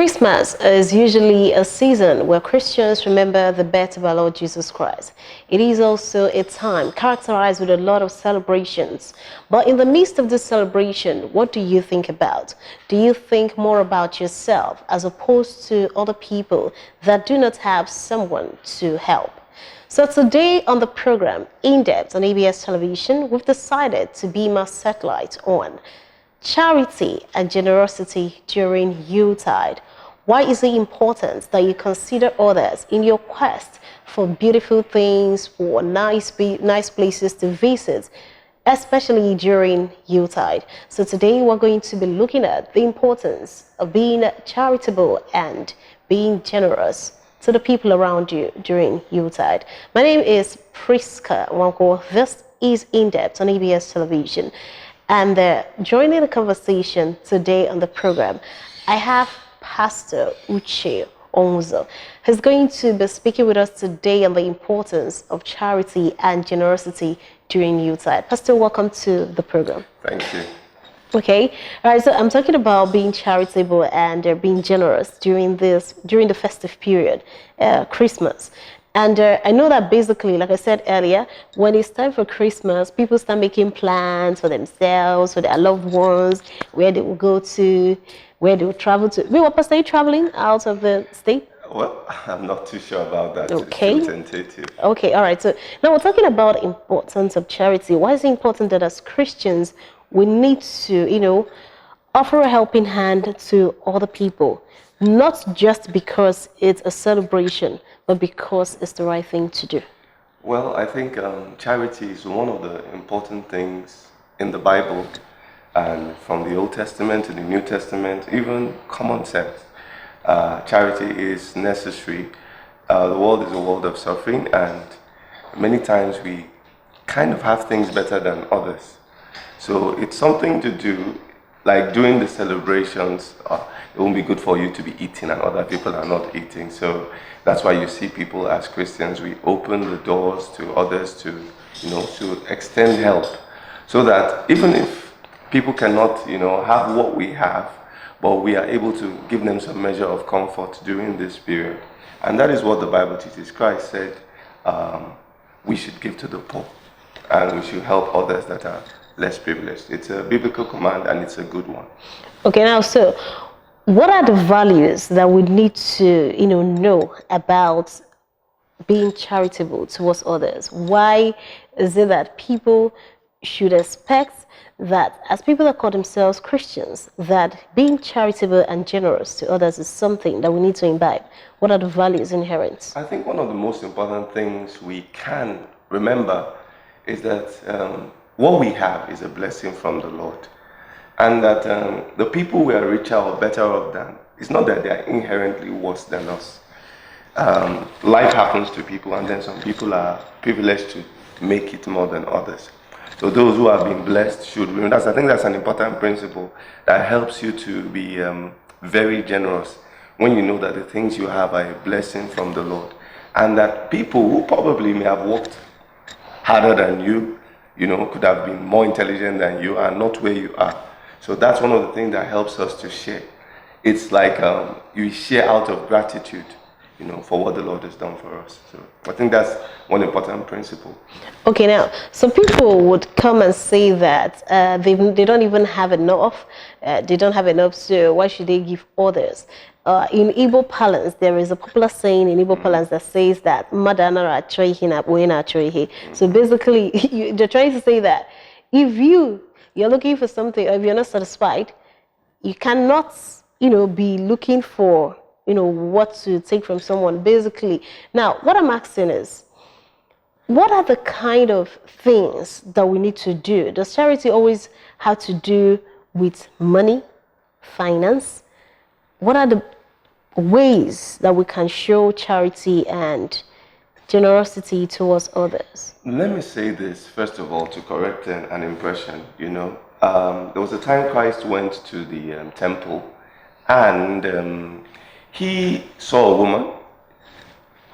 Christmas is usually a season where Christians remember the birth of our Lord Jesus Christ. It is also a time characterized with a lot of celebrations. But in the midst of this celebration, what do you think about? Do you think more about yourself as opposed to other people that do not have someone to help? So today on the program, In-Depth on ABS Television, we've decided to beam our satellite on charity and generosity during Yuletide. Why is it important that you consider others in your quest for beautiful things, for nice places to visit, especially during Yuletide? So today we're going to be looking at the importance of being charitable and being generous to the people around you during Yuletide. My name is Priska Wanko. This is In-Depth on ABS Television. And joining the conversation today on the program, I have Pastor Uche Onzo. He's going to be speaking with us today on the importance of charity and generosity during Yuletide. Pastor, welcome to the program. Thank you. Okay, all right. So I'm talking about being charitable and being generous during the festive period, Christmas. And I know that basically, like I said earlier, when it's time for Christmas, people start making plans for themselves, for their loved ones, where they will go to, where they will travel to. Wait, what, Pastor, are you traveling out of the state? Well, I'm not too sure about that. Okay. It's too tentative. Okay, all right. So now we're talking about the importance of charity. Why is it important that as Christians, we need to, offer a helping hand to other people? Not just because it's a celebration, but because it's the right thing to do. Well, I think charity is one of the important things in the Bible, and from the Old Testament to the New Testament, even common sense. Charity is necessary. The world is a world of suffering, and many times we kind of have things better than others. So it's something to do, like during the celebrations, it won't be good for you to be eating and other people are not eating. So that's why you see people as Christians, we open the doors to others to extend help. So that even if people cannot, have what we have, but we are able to give them some measure of comfort during this period. And that is what the Bible teaches. Christ said we should give to the poor and we should help others that are less privileged. It's a biblical command and it's a good one. Okay, now, so what are the values that we need to, know about being charitable towards others? Why is it that people should expect that, as people that call themselves Christians, that being charitable and generous to others is something that we need to imbibe? What are the values inherent? I think one of the most important things we can remember is that what we have is a blessing from the Lord. And that the people we are richer or better off than, it's not that they are inherently worse than us. Life happens to people, and then some people are privileged to make it more than others. So those who have been blessed should remember. I think that's an important principle that helps you to be very generous when you know that the things you have are a blessing from the Lord. And that people who probably may have worked harder than you, could have been more intelligent than you, are not where you are. So that's one of the things that helps us to share. It's like you share out of gratitude, for what the Lord has done for us. So I think that's one important principle. Okay, now, some people would come and say that they don't even have enough. They don't have enough, so why should they give others? In Igbo parlance, there is a popular saying in Igbo parlance that says that "Madanara choihina buena choihe." So basically, they're trying to say that if you're looking for something, or if you're not satisfied, you cannot, be looking for, what to take from someone. Basically, now what I'm asking is, what are the kind of things that we need to do? Does charity always have to do with money, finance? What are the ways that we can show charity and generosity towards others? Let me say this, first of all, to correct an impression. There was a time Christ went to the temple, and he saw a woman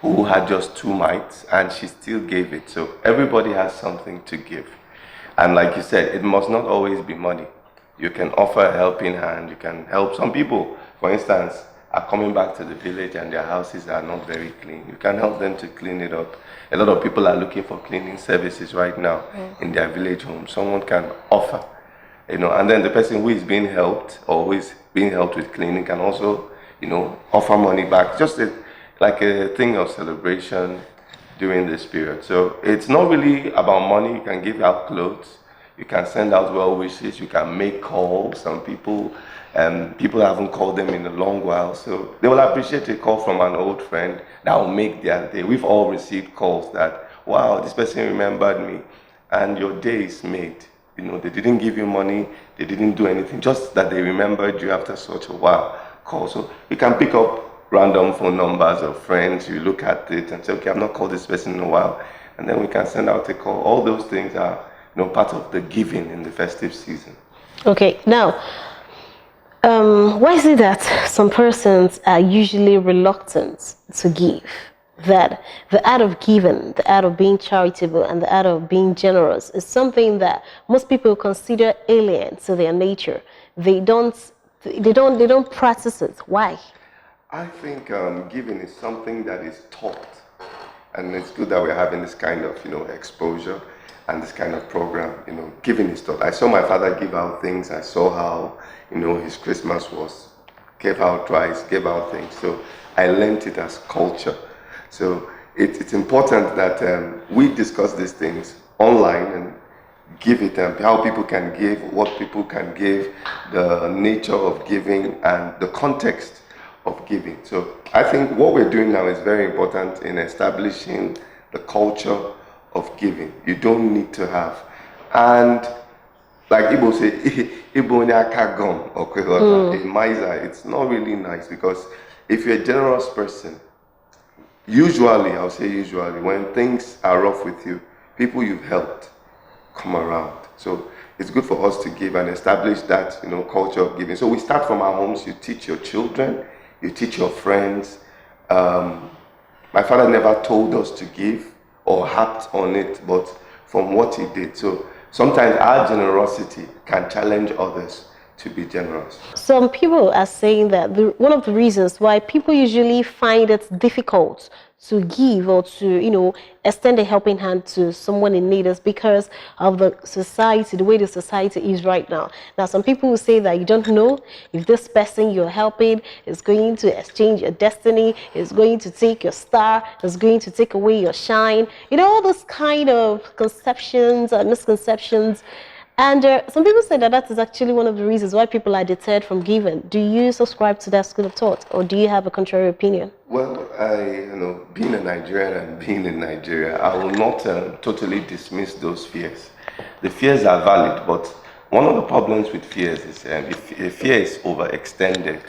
who had just 2 mites, and she still gave it. So everybody has something to give. And like you said, it must not always be money. You can offer a helping hand. You can help some people. For instance, are coming back to the village and their houses are not very clean. You can help them to clean it up. A lot of people are looking for cleaning services right now in their village home. Someone can offer, and then the person who is being helped or who is being helped with cleaning can also, offer money back. Just like a thing of celebration during this period. So it's not really about money. You can give out clothes, you can send out well wishes, you can make calls. Some people, people haven't called them in a long while, so they will appreciate a call from an old friend that will make their day. We've all received calls that, wow, this person remembered me, and your day is made. They didn't give you money, they didn't do anything, just that they remembered you after such a while. Call. So you can pick up random phone numbers of friends, you look at it and say, okay, I've not called this person in a while, and then we can send out a call. All those things are, part of the giving in the festive season. Okay, now, why is it that some persons are usually reluctant to give? That the act of giving, the act of being charitable, and the act of being generous is something that most people consider alien to their nature. They don't practice it. Why? I think giving is something that is taught, and it's good that we're having this kind of exposure and this kind of program. Giving is taught. I saw my father give out things. I saw how his Christmas was, gave out rice, gave out things. So I learned it as culture. So it's important that we discuss these things online and give it, how people can give, what people can give, the nature of giving, and the context of giving. So I think what we're doing now is very important in establishing the culture of giving. You don't need to have, and like Igbo say, Igbo nyaka gum or a miser. It's not really nice, because if you're a generous person, usually, I'll say usually, when things are rough with you, people you've helped come around. So it's good for us to give and establish that culture of giving. So we start from our homes. You teach your children, you teach your friends. My father never told us to give or harped on it, but from what he did. So sometimes our generosity can challenge others to be generous. Some people are saying that one of the reasons why people usually find it difficult to give or to, extend a helping hand to someone in need is because of the society, the way the society is right now. Now, some people will say that you don't know if this person you're helping is going to exchange your destiny, is going to take your star, is going to take away your shine. All those kind of conceptions and misconceptions. And some people say that that is actually one of the reasons why people are deterred from giving. Do you subscribe to that school of thought, or do you have a contrary opinion? Well, being a Nigerian and being in Nigeria, I will not totally dismiss those fears. The fears are valid, but one of the problems with fears is if a fear is overextended,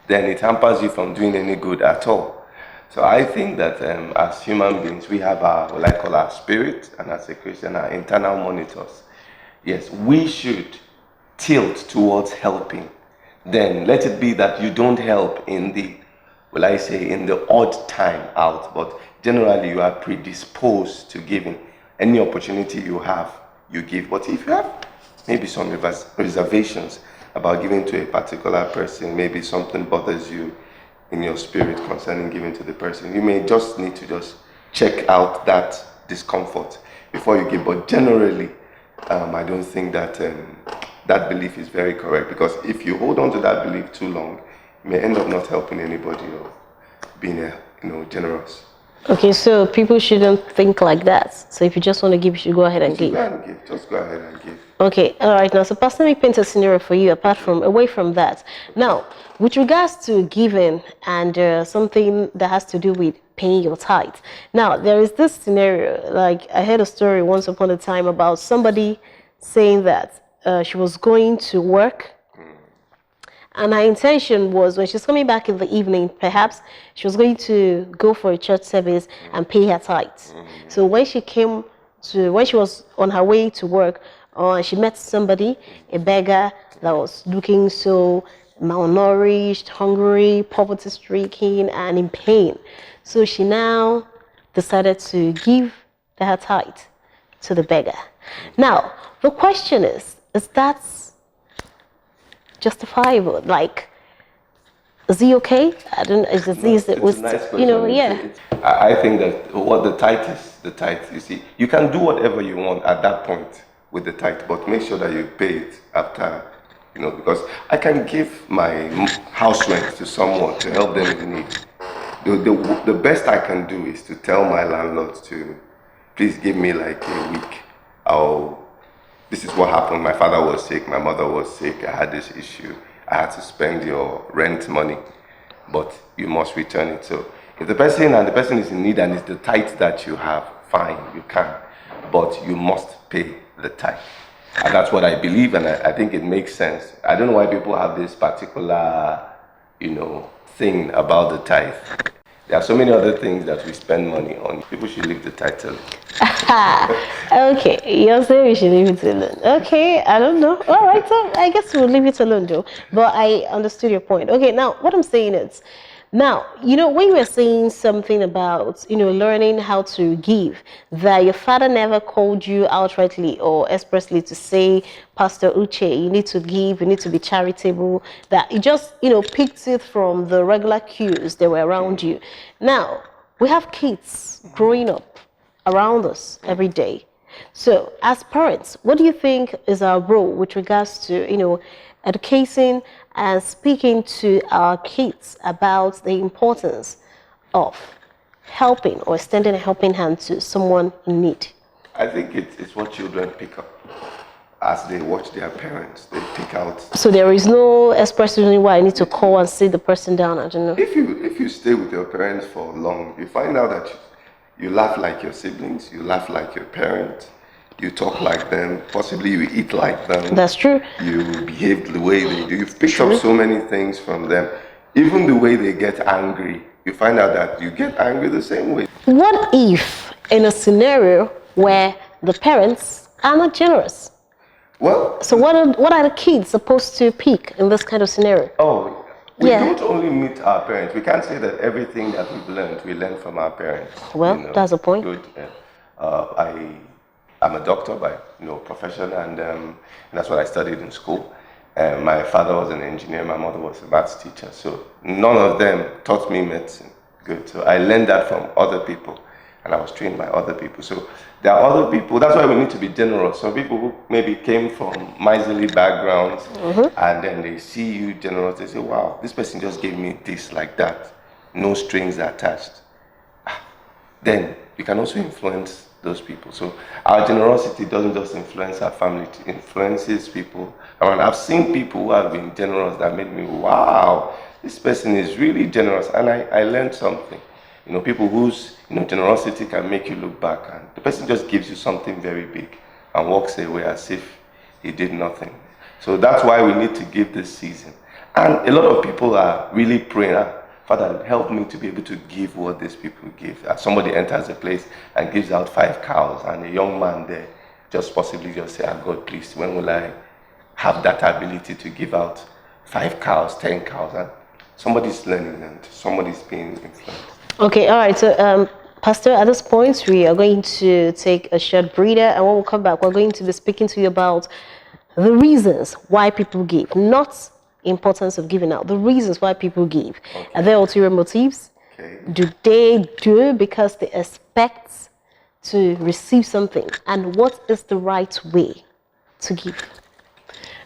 then it hampers you from doing any good at all. So I think that as human beings, we have what I call our spirit, and as a Christian, our internal monitors. Yes, we should tilt towards helping. Then let it be that you don't help in the odd time out, but generally you are predisposed to giving. Any opportunity you have, you give. But if you have maybe some reservations about giving to a particular person, maybe something bothers you in your spirit concerning giving to the person, you may just need to just check out that discomfort before you give. But generally, I don't think that that belief is very correct, because if you hold on to that belief too long, you may end up not helping anybody or being generous. Okay, so people shouldn't think like that. So if you just want to give, you should go ahead and give. Go ahead and give. Just go ahead and give. Okay, all right. Now, so Pastor, let me paint a scenario for you away from that. Now, with regards to giving and something that has to do with paying your tithe. Now, there is this scenario, like I heard a story once upon a time about somebody saying that she was going to work, and her intention was when she's coming back in the evening, perhaps she was going to go for a church service and pay her tithes. So when she was on her way to work, she met somebody, a beggar that was looking so malnourished, hungry, poverty-stricken, and in pain. So she now decided to give her tithe to the beggar. Now, the question is that justifiable? Like, Is he okay? I don't. Is it? No, Is it it's a was nice you know? question. Yeah. I think that what the tithe, you see, you can do whatever you want at that point with the tithe, but make sure that you pay it after, because I can give my house rent to someone to help them in need. The best I can do is to tell my landlord to please give me like a week. This is what happened. My father was sick, my mother was sick, I had this issue. I had to spend your rent money, but you must return it. So if the person is in need and it's the tithe that you have, fine, you can. But you must pay the tithe. And that's what I believe, and I think it makes sense. I don't know why people have this particular, thing about the tithe. There are so many other things that we spend money on. People should leave the title. Okay, you're saying we should leave it alone. Okay, I don't know. All right, so I guess we'll leave it alone though. But I understood your point. Okay, now what I'm saying is, now, when you were saying something about, learning how to give, that your father never called you outrightly or expressly to say, Pastor Uche, you need to give, you need to be charitable, that he just, picked it from the regular cues that were around you. Now, we have kids growing up around us every day. So, as parents, what do you think is our role with regards to, educating and speaking to our kids about the importance of helping or extending a helping hand to someone in need? I think it's what children pick up as they watch their parents. They pick out. So there is no express reason why I need to call and sit the person down. I don't know. If you stay with your parents for long, you find out that you laugh like your siblings, you laugh like your parents, you talk like them, possibly you eat like them. That's true. You behave the way they do. You've picked up so many things from them. Even the way they get angry, you find out that you get angry the same way. What if in a scenario where the parents are not generous? Well, so what are the kids supposed to pick in this kind of scenario? Oh, we don't only meet our parents. We can't say that everything that we've learned, we learn from our parents. Well, that's the point. Good. I'm a doctor by profession, and that's what I studied in school. My father was an engineer, my mother was a maths teacher. So none of them taught me medicine. Good. So I learned that from other people, and I was trained by other people. So there are other people. That's why we need to be generous. Some people who maybe came from miserly backgrounds, and then they see you generous. They say, "Wow, this person just gave me this like that, no strings attached." Then you can also influence those people. So our generosity doesn't just influence our family; it influences people around. I've seen people who have been generous that made me, "Wow, this person is really generous," and I learned something. People whose generosity can make you look back, and the person just gives you something very big and walks away as if he did nothing. So that's why we need to give this season. And a lot of people are really praying, Father, help me to be able to give what these people give. As somebody enters a place and gives out 5 cows, and a young man there just possibly just say, God, please, when will I have that ability to give out 5 cows, 10 cows? And somebody's learning and somebody's being influenced. Okay, all right. So, Pastor, at this point, we are going to take a short breather, and when we come back, we're going to be speaking to you about the reasons why people give, not importance of giving out, the reasons why people give. Okay. Are there ulterior motives? Okay. Do they do it because they expect to receive something? And what is the right way to give?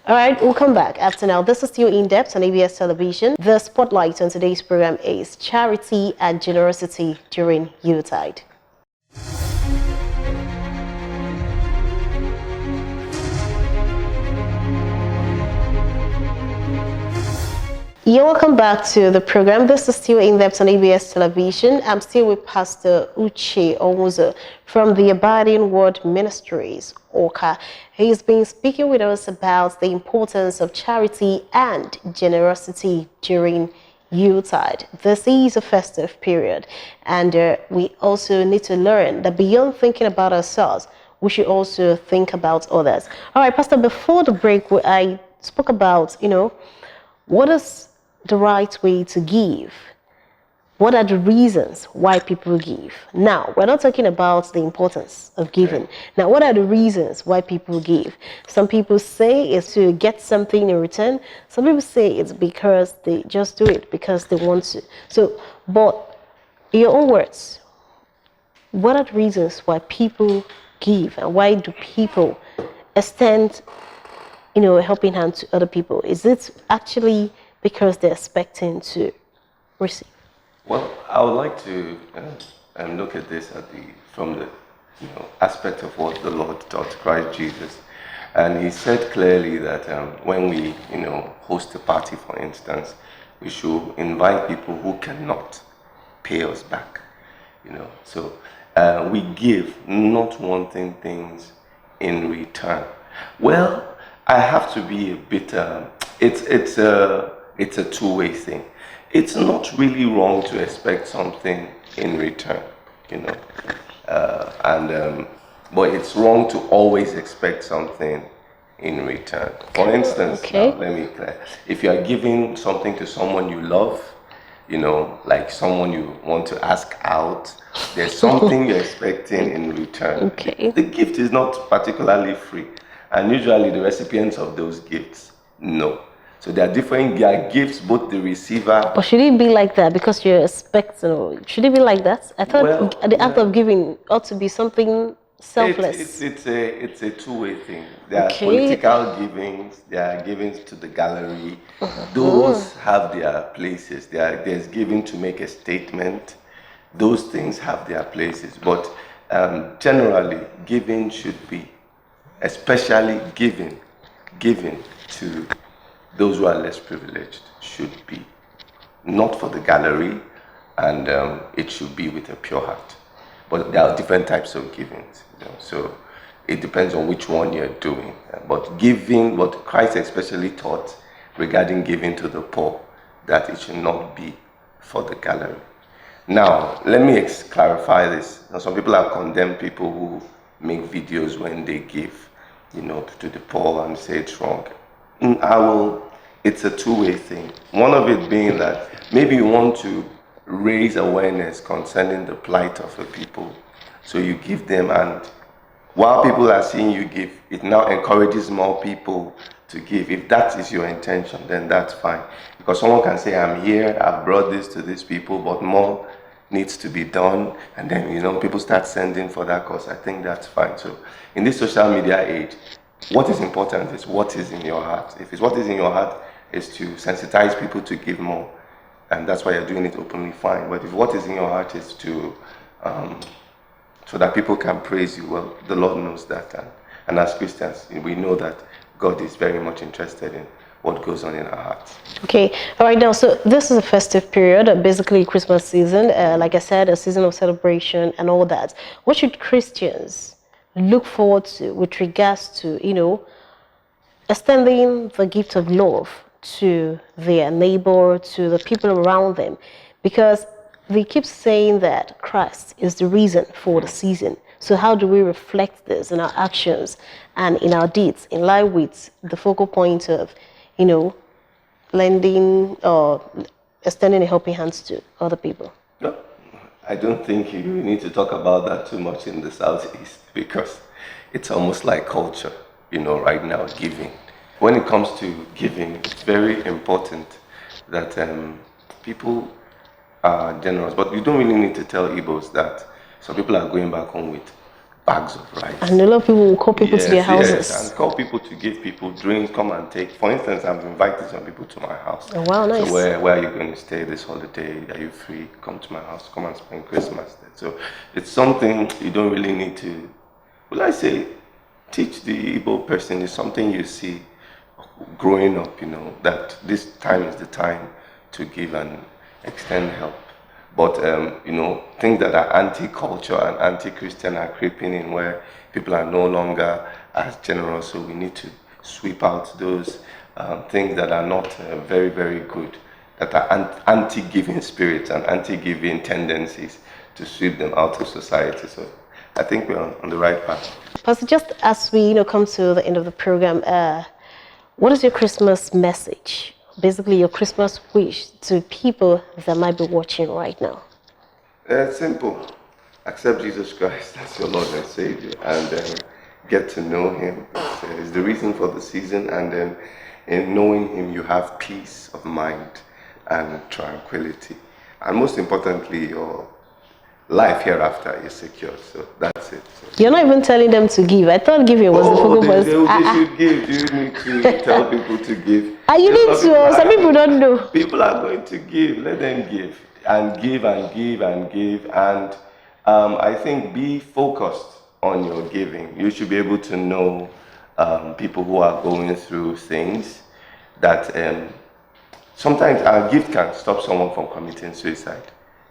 All right, we'll come back after now. This is still Indepth on ABS Television. The spotlight on today's program is charity and generosity during Yuletide. You're welcome back to the program. This is still Indepth on ABS Television. I'm still with Pastor Uche Onwuzo from the Abiding Word Ministries, ORCA. He's been speaking with us about the importance of charity and generosity during Yuletide. This is a festive period, and we also need to learn that beyond thinking about ourselves, we should also think about others. All right, Pastor, before the break, I spoke about, what is the right way to give. What are the reasons why people give? Now, we're not talking about the importance of giving. Now, what are the reasons why people give? Some people say it's to get something in return. Some people say it's because they just do it because they want to. So, but in your own words, what are the reasons why people give, and why do people extend, a helping hand to other people? Is it actually because they're expecting to receive? Well, I would like to look at this from the aspect of what the Lord taught Christ Jesus, and He said clearly that when we host a party, for instance, we should invite people who cannot pay us back. So we give, not wanting things in return. Well, I have to be a bit. It's a two-way thing. It's not really wrong to expect something in return, you know, but it's wrong to always expect something in return. For instance, Okay. now let me clear. If you are giving something to someone you love, like someone you want to ask out, there's something you're expecting in return. Okay. The gift is not particularly free, and usually the recipients of those gifts know. So there are gifts, both the receiver. But should it be like that because you're expecting? Should it be like that? I thought the act of giving ought to be something selfless. It's a two-way thing. There are Okay. political givings, there are givings to the gallery. Those have their places. There's giving to make a statement. Those things have their places. But generally, giving should be, especially giving to those who are less privileged, should be not for the gallery, and it should be with a pure heart. But there are different types of givings, so it depends on which one you're doing. But giving, what Christ especially taught regarding giving to the poor, that it should not be for the gallery. Now, let me clarify this. Some people have condemned people who make videos when they give, to the poor, and say it's wrong. It's a two-way thing. One of it being that maybe you want to raise awareness concerning the plight of the people. So you give them, and while people are seeing you give, it now encourages more people to give. If that is your intention, then that's fine. Because someone can say, I'm here, I've brought this to these people, but more needs to be done. And then, people start sending for that cause. I think that's fine. So in this social media age, what is important is what is in your heart. If it's what is in your heart is to sensitize people to give more, and that's why you're doing it openly, fine. But if what is in your heart is to so that people can praise you, well, the Lord knows that, and as Christians, we know that God is very much interested in what goes on in our hearts. Okay, all right. Now, so this is a festive period, basically Christmas season. Like I said, a season of celebration and all that. What should Christians look forward to with regards to, extending the gift of love to their neighbor, to the people around them? Because they keep saying that Christ is the reason for the season. So how do we reflect this in our actions and in our deeds, in line with the focal point of, lending or extending a helping hands to other people? No, I don't think you need to talk about that too much in the Southeast, because it's almost like culture, right now, giving. When it comes to giving, it's very important that people are generous. But you don't really need to tell Igbos that some people are going back home with bags of rice. And a lot of people will call people to their houses. Yes, and call people to give people drinks, come and take. For instance, I've invited some people to my house. Oh, wow, nice. So where are you going to stay this holiday? Are you free? Come to my house, come and spend Christmas there. So it's something you don't really need to, teach the Igbo person. Is something you see growing up, that this time is the time to give and extend help. But things that are anti-culture and anti-Christian are creeping in, where people are no longer as generous. So we need to sweep out those things that are not very, very good, that are anti-giving spirits and anti-giving tendencies, to sweep them out of society. So I think we're on the right path. Pastor, just as we come to the end of the program, what is your Christmas message basically your Christmas wish to people that might be watching right now? It's simple. Accept Jesus Christ as your Lord and Savior, and get to know Him. It's the reason for the season, and then in knowing Him, you have peace of mind and tranquility. And most importantly, your life hereafter is secure. So that's it. So, You're not even telling them to give. I thought giving was the oh, focus. they should give. You need to tell people to give. You need to. Some people don't know. People are going to give. Let them give and give and give and give. And I think be focused on your giving. You should be able to know people who are going through things that sometimes our gift can stop someone from committing suicide.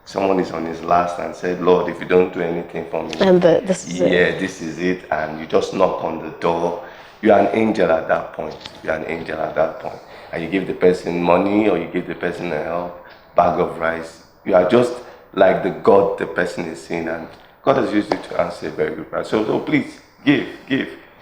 Someone is on his last and said, Lord, if you don't do anything for me, And this is it. this is it. And you just knock on the door. You're an angel at that point. You're an angel at that point. And you give the person money, or you give the person a bag of rice. You are just like the God the person is seeing. And God has used you to answer a very good prayer. So please, give,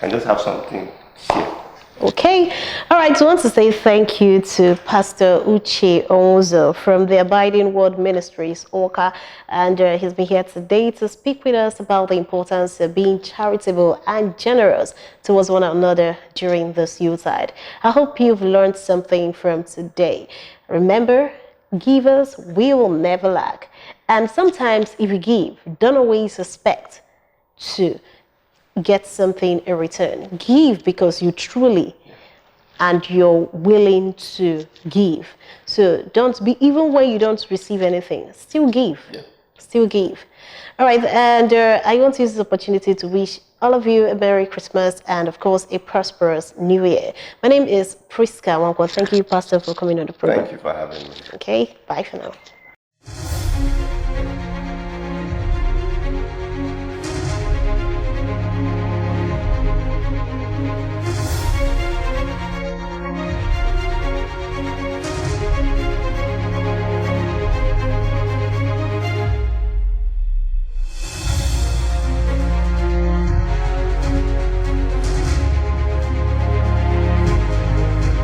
and just have something to share. Okay. All right. So I want to say thank you to Pastor Uche Onzo from the Abiding Word Ministries, Oka. And he's been here today to speak with us about the importance of being charitable and generous towards one another during this Yuletide. I hope you've learned something from today. Remember, givers will never lack. And sometimes if you give, don't always expect to get something in return. Give because you truly and you're willing to give. So don't be, even when you don't receive anything, still give. Yeah. Still give. All right, and I want to use this opportunity to wish all of you a Merry Christmas and, of course, a prosperous New Year. My name is Priska Wankwa. Thank you, Pastor, for coming on the program. Thank you for having me. Okay, bye for now.